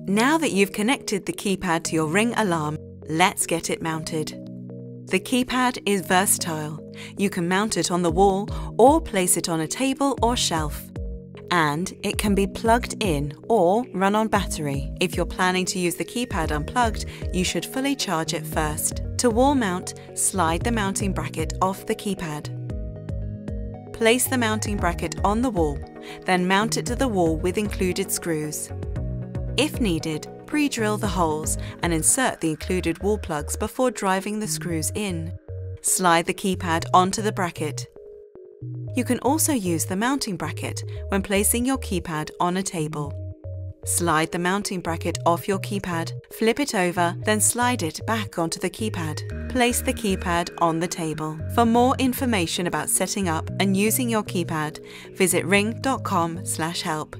Now that you've connected the keypad to your Ring alarm, let's get it mounted. The keypad is versatile. You can mount it on the wall or place it on a table or shelf. And it can be plugged in or run on battery. If you're planning to use the keypad unplugged, you should fully charge it first. To wall mount, slide the mounting bracket off the keypad. Place the mounting bracket on the wall, then mount it to the wall with included screws. If needed, pre-drill the holes and insert the included wall plugs before driving the screws in. Slide the keypad onto the bracket. You can also use the mounting bracket when placing your keypad on a table. Slide the mounting bracket off your keypad, flip it over, then slide it back onto the keypad. Place the keypad on the table. For more information about setting up and using your keypad, visit ring.com/help.